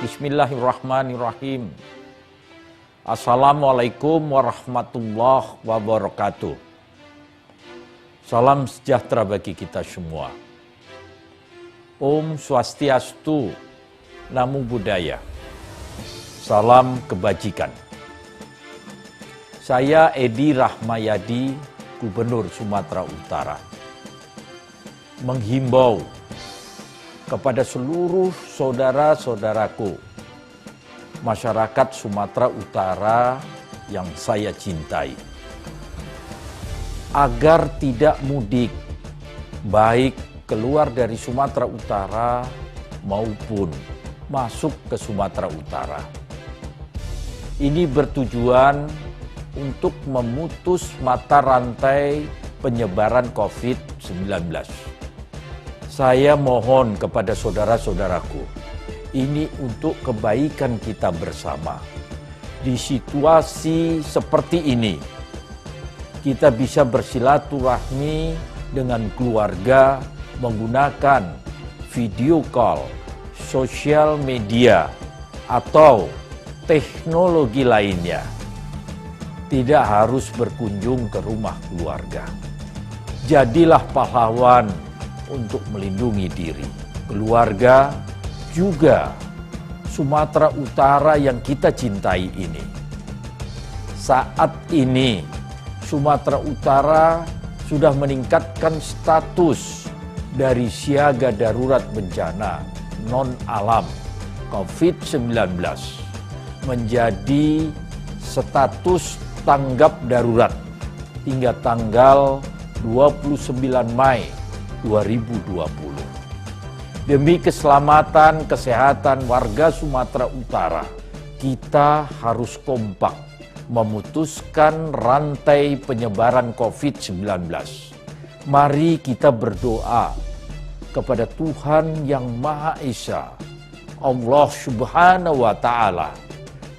Bismillahirrahmanirrahim. Assalamualaikum warahmatullahi wabarakatuh. Salam sejahtera bagi kita semua. Om Swastiastu, Namo Buddhaya. Salam kebajikan. Saya Edi Rahmayadi, Gubernur Sumatera Utara, menghimbau kepada seluruh saudara-saudaraku, masyarakat Sumatera Utara yang saya cintai, agar tidak mudik, baik keluar dari Sumatera Utara maupun masuk ke Sumatera Utara. Ini bertujuan untuk memutus mata rantai penyebaran COVID-19. Saya mohon kepada saudara-saudaraku, ini untuk kebaikan kita bersama. Di situasi seperti ini, kita bisa bersilaturahmi dengan keluarga menggunakan video call, sosial media, atau teknologi lainnya. Tidak harus berkunjung ke rumah keluarga. Jadilah pahlawan untuk melindungi diri, keluarga, juga Sumatera Utara yang kita cintai ini. Saat ini, Sumatera Utara sudah meningkatkan status dari siaga darurat bencana non-alam COVID-19 menjadi status tanggap darurat hingga tanggal 29 Mei 2020. Demi keselamatan kesehatan warga Sumatera Utara, kita harus kompak memutuskan rantai penyebaran COVID-19. Mari kita berdoa kepada Tuhan Yang Maha Esa, Allah Subhanahu wa Ta'ala.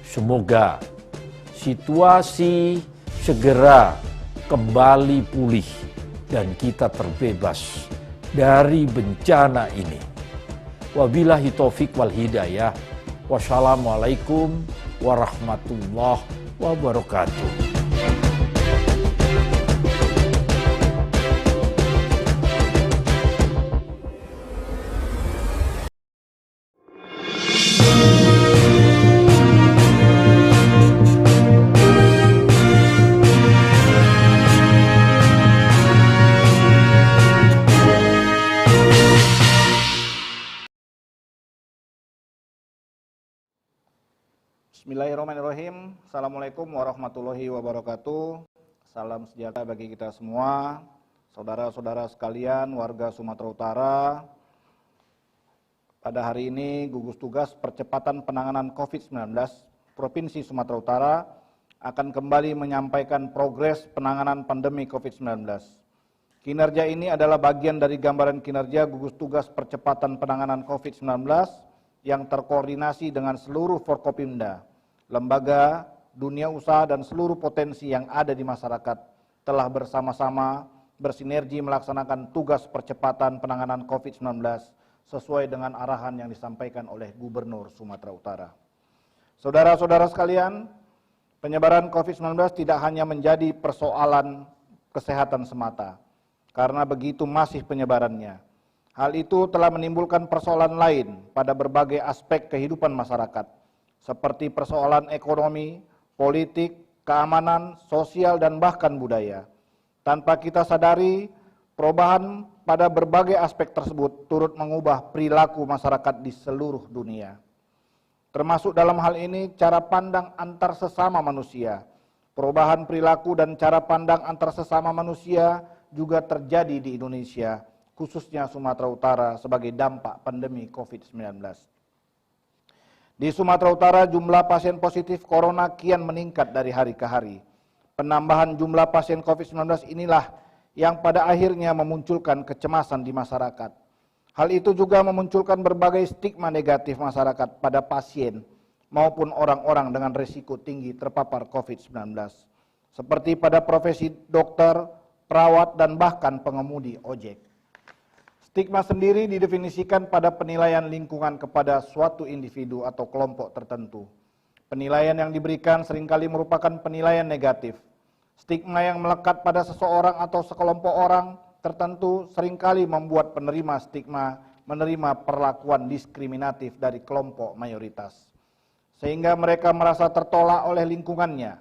Semoga situasi segera kembali pulih dan kita terbebas dari bencana ini. Wabillahi taufik wal hidayah. Wassalamualaikum warahmatullahi wabarakatuh. Bismillahirrahmanirrahim. Assalamualaikum warahmatullahi wabarakatuh. Salam sejahtera bagi kita semua, saudara-saudara sekalian, warga Sumatera Utara. Pada hari ini, gugus tugas percepatan penanganan COVID-19 Provinsi Sumatera Utara akan kembali menyampaikan progres penanganan pandemi COVID-19. Kinerja ini adalah bagian dari gambaran kinerja gugus tugas percepatan penanganan COVID-19 yang terkoordinasi dengan seluruh Forkopimda, lembaga, dunia usaha, dan seluruh potensi yang ada di masyarakat telah bersama-sama bersinergi melaksanakan tugas percepatan penanganan COVID-19 sesuai dengan arahan yang disampaikan oleh Gubernur Sumatera Utara. Saudara-saudara sekalian, penyebaran COVID-19 tidak hanya menjadi persoalan kesehatan semata, karena begitu masih penyebarannya. Hal itu telah menimbulkan persoalan lain pada berbagai aspek kehidupan masyarakat, seperti persoalan ekonomi, politik, keamanan, sosial, dan bahkan budaya. Tanpa kita sadari, perubahan pada berbagai aspek tersebut turut mengubah perilaku masyarakat di seluruh dunia. Termasuk dalam hal ini cara pandang antar sesama manusia. Perubahan perilaku dan cara pandang antar sesama manusia juga terjadi di Indonesia, khususnya Sumatera Utara sebagai dampak pandemi COVID-19. Di Sumatera Utara jumlah pasien positif corona kian meningkat dari hari ke hari. Penambahan jumlah pasien COVID-19 inilah yang pada akhirnya memunculkan kecemasan di masyarakat. Hal itu juga memunculkan berbagai stigma negatif masyarakat pada pasien maupun orang-orang dengan risiko tinggi terpapar COVID-19. Seperti pada profesi dokter, perawat, dan bahkan pengemudi ojek. Stigma sendiri didefinisikan pada penilaian lingkungan kepada suatu individu atau kelompok tertentu. Penilaian yang diberikan seringkali merupakan penilaian negatif. Stigma yang melekat pada seseorang atau sekelompok orang tertentu seringkali membuat penerima stigma menerima perlakuan diskriminatif dari kelompok mayoritas, sehingga mereka merasa tertolak oleh lingkungannya.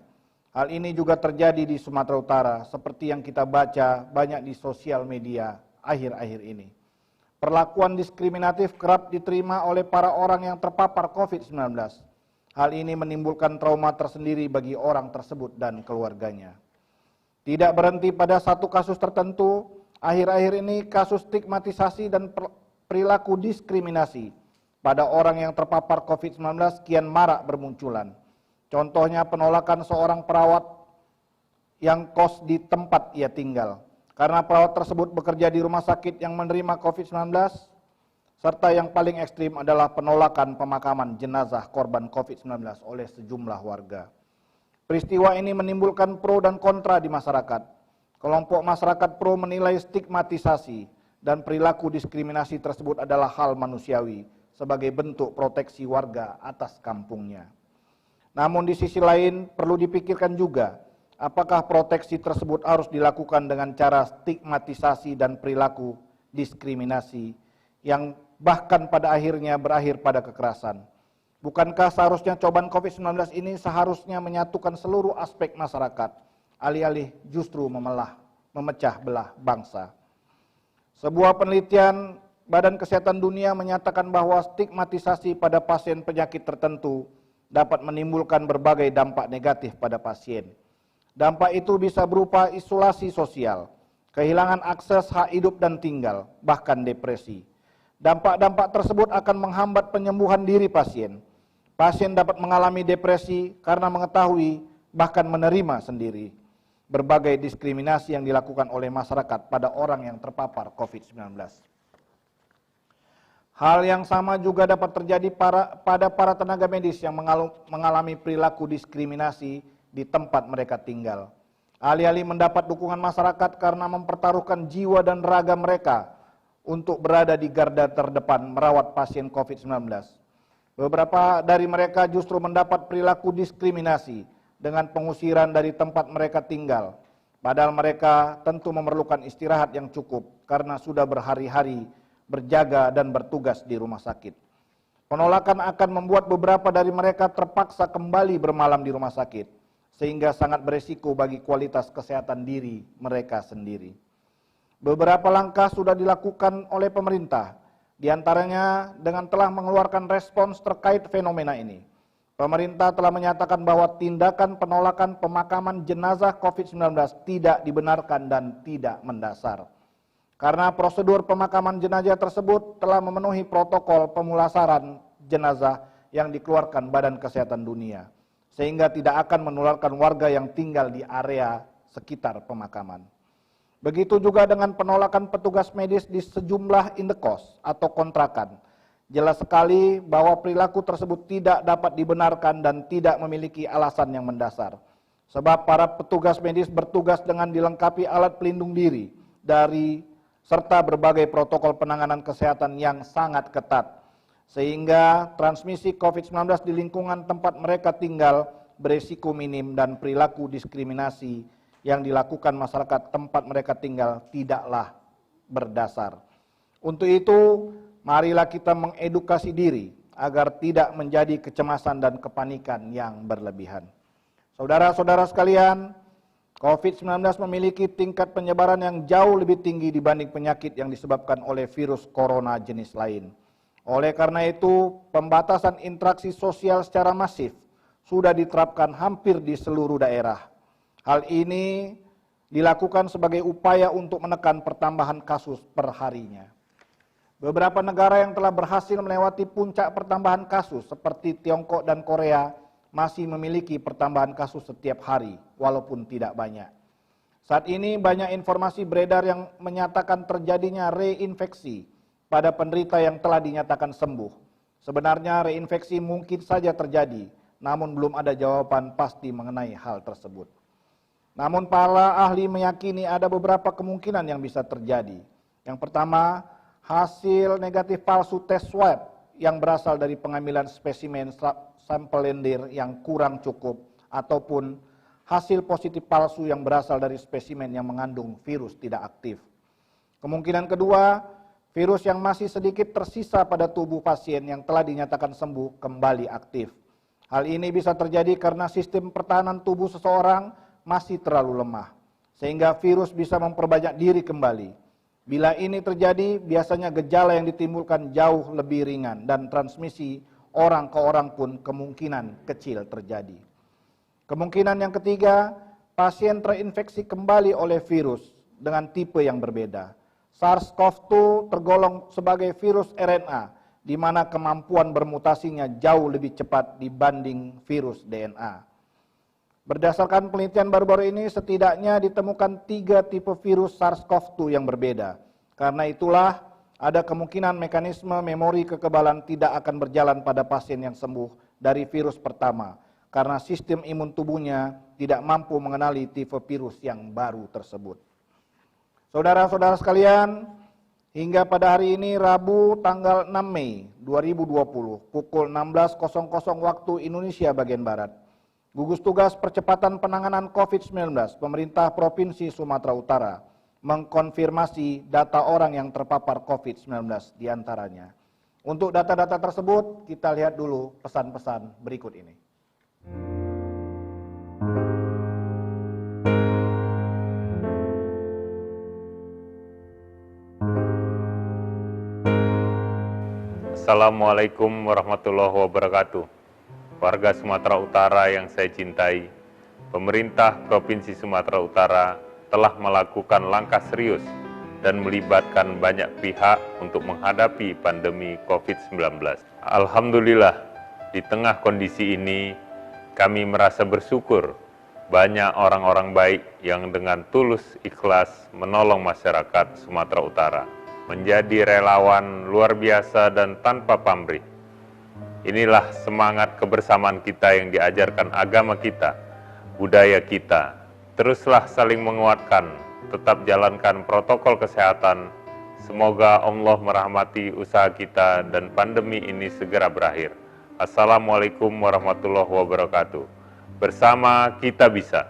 Hal ini juga terjadi di Sumatera Utara, seperti yang kita baca banyak di sosial media akhir-akhir ini. Perlakuan diskriminatif kerap diterima oleh para orang yang terpapar COVID-19. Hal ini menimbulkan trauma tersendiri bagi orang tersebut dan keluarganya. Tidak berhenti pada satu kasus tertentu, akhir-akhir ini kasus stigmatisasi dan perilaku diskriminasi pada orang yang terpapar COVID-19 kian marak bermunculan. Contohnya penolakan seorang perawat yang kos di tempat ia tinggal, karena perawat tersebut bekerja di rumah sakit yang menerima COVID-19, serta yang paling ekstrim adalah penolakan pemakaman jenazah korban COVID-19 oleh sejumlah warga. Peristiwa ini menimbulkan pro dan kontra di masyarakat. Kelompok masyarakat pro menilai stigmatisasi dan perilaku diskriminasi tersebut adalah hal manusiawi sebagai bentuk proteksi warga atas kampungnya. Namun di sisi lain perlu dipikirkan juga, apakah proteksi tersebut harus dilakukan dengan cara stigmatisasi dan perilaku diskriminasi yang bahkan pada akhirnya berakhir pada kekerasan. Bukankah seharusnya cobaan COVID-19 ini seharusnya menyatukan seluruh aspek masyarakat, alih-alih justru memecah belah bangsa? Sebuah penelitian Badan Kesehatan Dunia menyatakan bahwa stigmatisasi pada pasien penyakit tertentu dapat menimbulkan berbagai dampak negatif pada pasien. Dampak itu bisa berupa isolasi sosial, kehilangan akses hak hidup dan tinggal, bahkan depresi. Dampak-dampak tersebut akan menghambat penyembuhan diri pasien. Pasien dapat mengalami depresi karena mengetahui, bahkan menerima sendiri berbagai diskriminasi yang dilakukan oleh masyarakat pada orang yang terpapar COVID-19. Hal yang sama juga dapat terjadi pada para tenaga medis yang mengalami perilaku diskriminasi di tempat mereka tinggal. Alih-alih mendapat dukungan masyarakat karena mempertaruhkan jiwa dan raga mereka untuk berada di garda terdepan merawat pasien COVID-19. Beberapa dari mereka justru mendapat perilaku diskriminasi dengan pengusiran dari tempat mereka tinggal. Padahal mereka tentu memerlukan istirahat yang cukup karena sudah berhari-hari berjaga dan bertugas di rumah sakit. Penolakan akan membuat beberapa dari mereka terpaksa kembali bermalam di rumah sakit, sehingga sangat beresiko bagi kualitas kesehatan diri mereka sendiri. Beberapa langkah sudah dilakukan oleh pemerintah, di antaranya dengan telah mengeluarkan respons terkait fenomena ini. Pemerintah telah menyatakan bahwa tindakan penolakan pemakaman jenazah COVID-19 tidak dibenarkan dan tidak mendasar. Karena prosedur pemakaman jenazah tersebut telah memenuhi protokol pemulasaran jenazah yang dikeluarkan Badan Kesehatan Dunia, sehingga tidak akan menularkan warga yang tinggal di area sekitar pemakaman. Begitu juga dengan penolakan petugas medis di sejumlah indekos atau kontrakan. Jelas sekali bahwa perilaku tersebut tidak dapat dibenarkan dan tidak memiliki alasan yang mendasar. Sebab para petugas medis bertugas dengan dilengkapi alat pelindung diri serta berbagai protokol penanganan kesehatan yang sangat ketat. Sehingga transmisi COVID-19 di lingkungan tempat mereka tinggal beresiko minim dan perilaku diskriminasi yang dilakukan masyarakat tempat mereka tinggal tidaklah berdasar. Untuk itu, marilah kita mengedukasi diri agar tidak menjadi kecemasan dan kepanikan yang berlebihan. Saudara-saudara sekalian, COVID-19 memiliki tingkat penyebaran yang jauh lebih tinggi dibanding penyakit yang disebabkan oleh virus corona jenis lain. Oleh karena itu, pembatasan interaksi sosial secara masif sudah diterapkan hampir di seluruh daerah. Hal ini dilakukan sebagai upaya untuk menekan pertambahan kasus per harinya. Beberapa negara yang telah berhasil melewati puncak pertambahan kasus seperti Tiongkok dan Korea masih memiliki pertambahan kasus setiap hari walaupun tidak banyak. Saat ini banyak informasi beredar yang menyatakan terjadinya reinfeksi pada penderita yang telah dinyatakan sembuh. Sebenarnya reinfeksi mungkin saja terjadi, namun belum ada jawaban pasti mengenai hal tersebut. Namun para ahli meyakini ada beberapa kemungkinan yang bisa terjadi. Yang pertama, hasil negatif palsu tes swab yang berasal dari pengambilan spesimen sampel lendir yang kurang cukup ataupun hasil positif palsu yang berasal dari spesimen yang mengandung virus tidak aktif. Kemungkinan kedua, virus yang masih sedikit tersisa pada tubuh pasien yang telah dinyatakan sembuh kembali aktif. Hal ini bisa terjadi karena sistem pertahanan tubuh seseorang masih terlalu lemah, sehingga virus bisa memperbanyak diri kembali. Bila ini terjadi, biasanya gejala yang ditimbulkan jauh lebih ringan dan transmisi orang ke orang pun kemungkinan kecil terjadi. Kemungkinan yang ketiga, pasien terinfeksi kembali oleh virus dengan tipe yang berbeda. SARS-CoV-2 tergolong sebagai virus RNA, di mana kemampuan bermutasinya jauh lebih cepat dibanding virus DNA. Berdasarkan penelitian baru-baru ini, setidaknya ditemukan 3 tipe virus SARS-CoV-2 yang berbeda. Karena itulah, ada kemungkinan mekanisme memori kekebalan tidak akan berjalan pada pasien yang sembuh dari virus pertama, karena sistem imun tubuhnya tidak mampu mengenali tipe virus yang baru tersebut. Saudara-saudara sekalian, hingga pada hari ini Rabu tanggal 6 Mei 2020 pukul 16.00 waktu Indonesia bagian Barat, Gugus Tugas Percepatan Penanganan COVID-19 Pemerintah Provinsi Sumatera Utara mengkonfirmasi data orang yang terpapar COVID-19 diantaranya. Untuk data-data tersebut, kita lihat dulu pesan-pesan berikut ini. Assalamualaikum warahmatullahi wabarakatuh. Warga Sumatera Utara yang saya cintai, pemerintah Provinsi Sumatera Utara telah melakukan langkah serius dan melibatkan banyak pihak untuk menghadapi pandemi COVID-19. Alhamdulillah, di tengah kondisi ini, kami merasa bersyukur banyak orang-orang baik yang dengan tulus ikhlas menolong masyarakat Sumatera Utara, menjadi relawan luar biasa dan tanpa pamrih. Inilah semangat kebersamaan kita yang diajarkan agama kita, budaya kita. Teruslah saling menguatkan, tetap jalankan protokol kesehatan. Semoga Allah merahmati usaha kita dan pandemi ini segera berakhir. Assalamualaikum warahmatullahi wabarakatuh. Bersama kita bisa.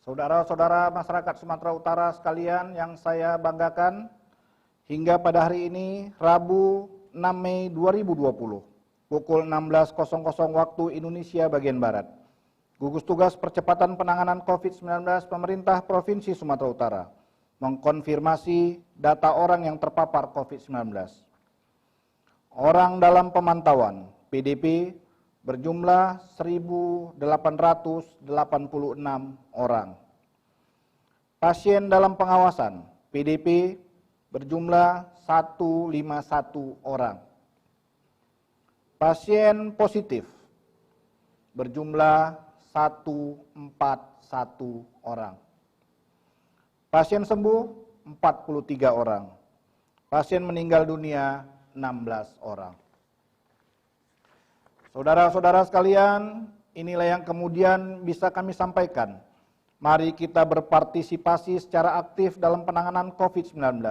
Saudara-saudara masyarakat Sumatera Utara sekalian yang saya banggakan, hingga pada hari ini Rabu 6 Mei 2020 pukul 16.00 waktu Indonesia bagian Barat, Gugus Tugas Percepatan Penanganan COVID-19 Pemerintah Provinsi Sumatera Utara mengkonfirmasi data orang yang terpapar COVID-19. Orang dalam pemantauan PDP berjumlah 1.886 orang. Pasien dalam pengawasan PDP berjumlah 151 orang. Pasien positif berjumlah 141 orang. Pasien sembuh 43 orang. Pasien meninggal dunia 16 orang. Saudara-saudara sekalian, inilah yang kemudian bisa kami sampaikan Mari kita berpartisipasi secara aktif dalam penanganan COVID-19.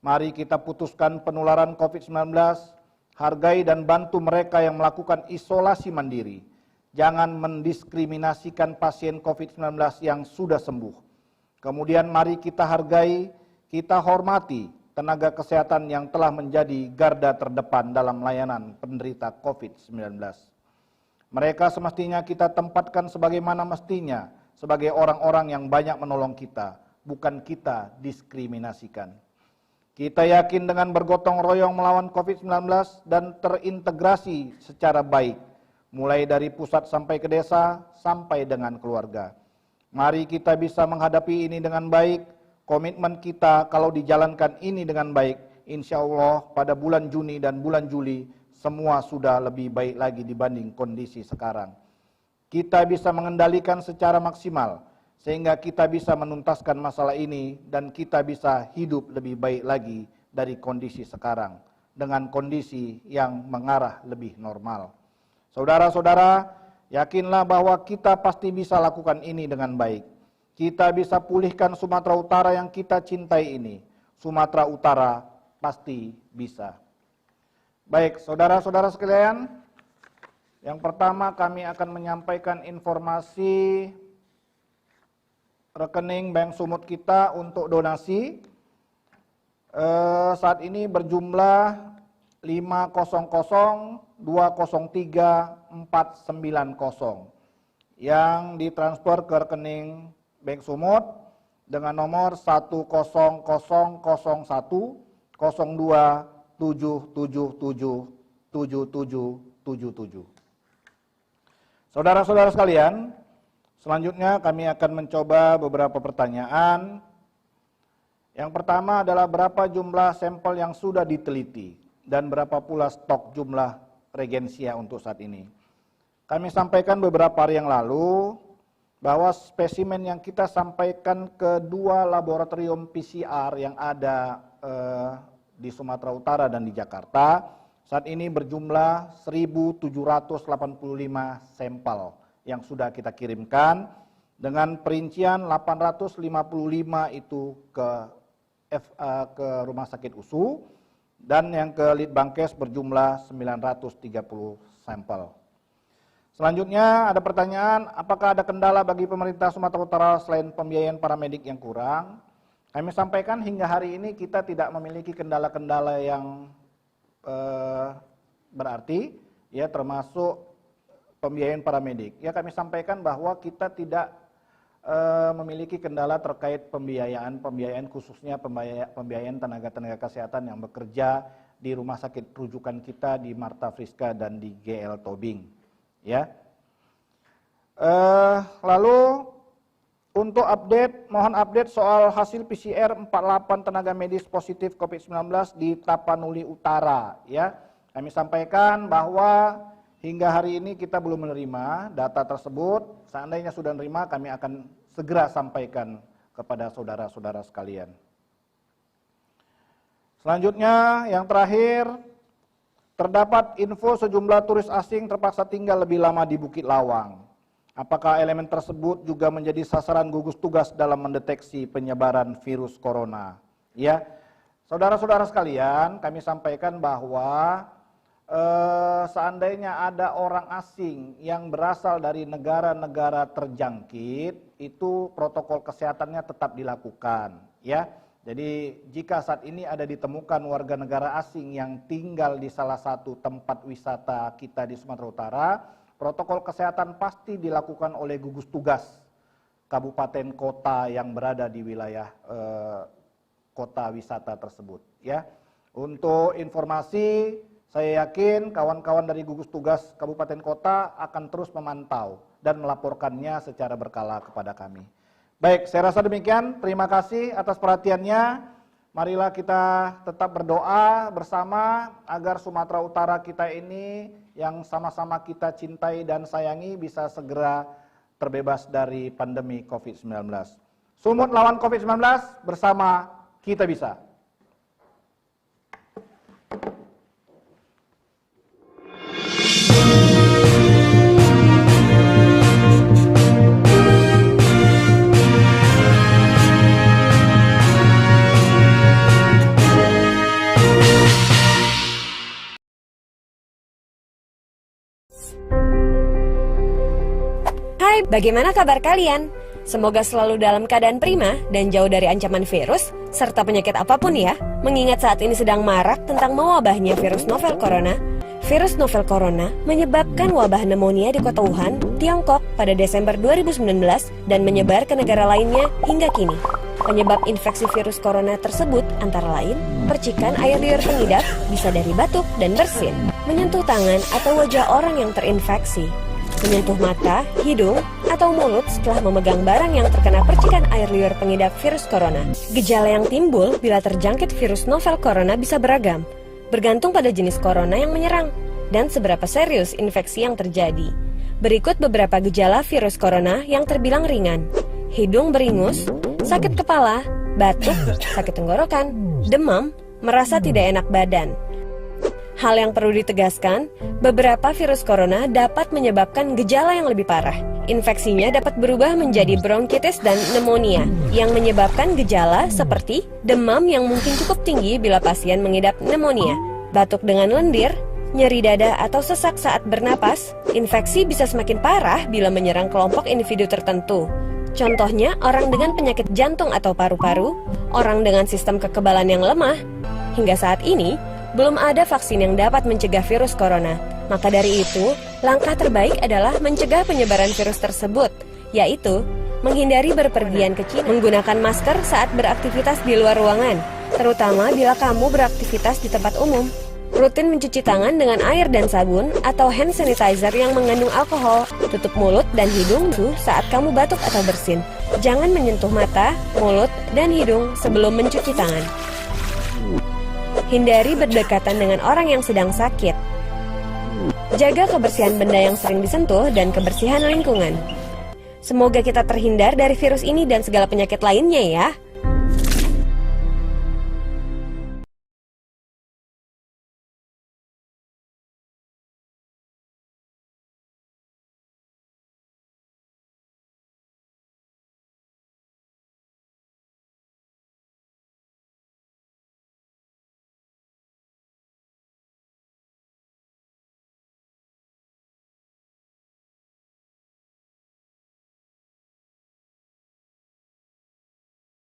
Mari kita putuskan penularan COVID-19, hargai dan bantu mereka yang melakukan isolasi mandiri. Jangan mendiskriminasikan pasien COVID-19 yang sudah sembuh. Kemudian mari kita hargai, kita hormati tenaga kesehatan yang telah menjadi garda terdepan dalam layanan penderita COVID-19. Mereka semestinya kita tempatkan sebagaimana mestinya, sebagai orang-orang yang banyak menolong kita, bukan kita diskriminasikan. Kita yakin dengan bergotong royong melawan COVID-19 dan terintegrasi secara baik, mulai dari pusat sampai ke desa, sampai dengan keluarga. Mari kita bisa menghadapi ini dengan baik. Komitmen kita kalau dijalankan ini dengan baik, insya Allah pada bulan Juni dan bulan Juli, semua sudah lebih baik lagi dibanding kondisi sekarang. Kita bisa mengendalikan secara maksimal, sehingga kita bisa menuntaskan masalah ini dan kita bisa hidup lebih baik lagi dari kondisi sekarang, dengan kondisi yang mengarah lebih normal. Saudara-saudara, yakinlah bahwa kita pasti bisa lakukan ini dengan baik. Kita bisa pulihkan Sumatera Utara yang kita cintai ini. Sumatera Utara pasti bisa. Baik, saudara-saudara sekalian, yang pertama kami akan menyampaikan informasi rekening Bank Sumut kita untuk donasi. Saat ini berjumlah 500-203-490 yang ditransfer ke rekening Bank Sumut dengan nomor 10002777777. Saudara-saudara sekalian, selanjutnya kami akan mencoba beberapa pertanyaan. Yang pertama adalah berapa jumlah sampel yang sudah diteliti dan berapa pula stok jumlah reagensia untuk saat ini. Kami sampaikan beberapa hari yang lalu bahwa spesimen yang kita sampaikan ke dua laboratorium PCR yang ada di Sumatera Utara dan di Jakarta, saat ini berjumlah 1.785 sampel yang sudah kita kirimkan, dengan perincian 855 itu ke Rumah Sakit USU, dan yang ke Litbangkes berjumlah 930 sampel. Selanjutnya ada pertanyaan, apakah ada kendala bagi pemerintah Sumatera Utara selain pembiayaan paramedik yang kurang? Kami sampaikan hingga hari ini kita tidak memiliki kendala-kendala yang berarti, ya, termasuk pembiayaan paramedik. Ya, kami sampaikan bahwa kita tidak memiliki kendala terkait pembiayaan khususnya pembiayaan tenaga-tenaga kesehatan yang bekerja di rumah sakit rujukan kita di Marta Friska dan di GL Tobing. Ya. Lalu untuk update, mohon update soal hasil PCR 48 tenaga medis positif COVID-19 di Tapanuli Utara. Ya, kami sampaikan bahwa hingga hari ini kita belum menerima data tersebut. Seandainya sudah menerima, kami akan segera sampaikan kepada saudara-saudara sekalian. Selanjutnya, yang terakhir, terdapat info sejumlah turis asing terpaksa tinggal lebih lama di Bukit Lawang. Apakah elemen tersebut juga menjadi sasaran gugus tugas dalam mendeteksi penyebaran virus corona? Ya, saudara-saudara sekalian, kami sampaikan bahwa seandainya ada orang asing yang berasal dari negara-negara terjangkit, itu protokol kesehatannya tetap dilakukan. Ya. Jadi jika saat ini ada ditemukan warga negara asing yang tinggal di salah satu tempat wisata kita di Sumatera Utara, protokol kesehatan pasti dilakukan oleh gugus tugas kabupaten kota yang berada di wilayah kota wisata tersebut. Ya, untuk informasi, saya yakin kawan-kawan dari gugus tugas kabupaten kota akan terus memantau dan melaporkannya secara berkala kepada kami. Baik, saya rasa demikian. Terima kasih atas perhatiannya. Marilah kita tetap berdoa bersama agar Sumatera Utara kita ini yang sama-sama kita cintai dan sayangi bisa segera terbebas dari pandemi COVID-19. Sumut lawan COVID-19, bersama kita bisa. Bagaimana kabar kalian? Semoga selalu dalam keadaan prima dan jauh dari ancaman virus, serta penyakit apapun ya. Mengingat saat ini sedang marak tentang mewabahnya virus novel corona. Virus novel corona menyebabkan wabah pneumonia di kota Wuhan, Tiongkok pada Desember 2019 dan menyebar ke negara lainnya hingga kini. Penyebab infeksi virus corona tersebut antara lain percikan air liur pengidap, bisa dari batuk dan bersin, menyentuh tangan atau wajah orang yang terinfeksi, menyentuh mata, hidung, atau mulut setelah memegang barang yang terkena percikan air liur pengidap virus corona. Gejala yang timbul bila terjangkit virus novel corona bisa beragam, bergantung pada jenis corona yang menyerang dan seberapa serius infeksi yang terjadi. Berikut beberapa gejala virus corona yang terbilang ringan: hidung beringus, sakit kepala, batuk, sakit tenggorokan, demam, merasa tidak enak badan. Hal yang perlu ditegaskan, beberapa virus corona dapat menyebabkan gejala yang lebih parah. Infeksinya dapat berubah menjadi bronkitis dan pneumonia, yang menyebabkan gejala seperti demam yang mungkin cukup tinggi bila pasien mengidap pneumonia, batuk dengan lendir, nyeri dada atau sesak saat bernapas. Infeksi bisa semakin parah bila menyerang kelompok individu tertentu. Contohnya, orang dengan penyakit jantung atau paru-paru, orang dengan sistem kekebalan yang lemah. Hingga saat ini, belum ada vaksin yang dapat mencegah virus corona. Maka dari itu, langkah terbaik adalah mencegah penyebaran virus tersebut, yaitu menghindari berpergian ke Cina, menggunakan masker saat beraktivitas di luar ruangan, terutama bila kamu beraktivitas di tempat umum. Rutin mencuci tangan dengan air dan sabun atau hand sanitizer yang mengandung alkohol. Tutup mulut dan hidung saat kamu batuk atau bersin. Jangan menyentuh mata, mulut, dan hidung sebelum mencuci tangan. Hindari berdekatan dengan orang yang sedang sakit. Jaga kebersihan benda yang sering disentuh dan kebersihan lingkungan. Semoga kita terhindar dari virus ini dan segala penyakit lainnya ya.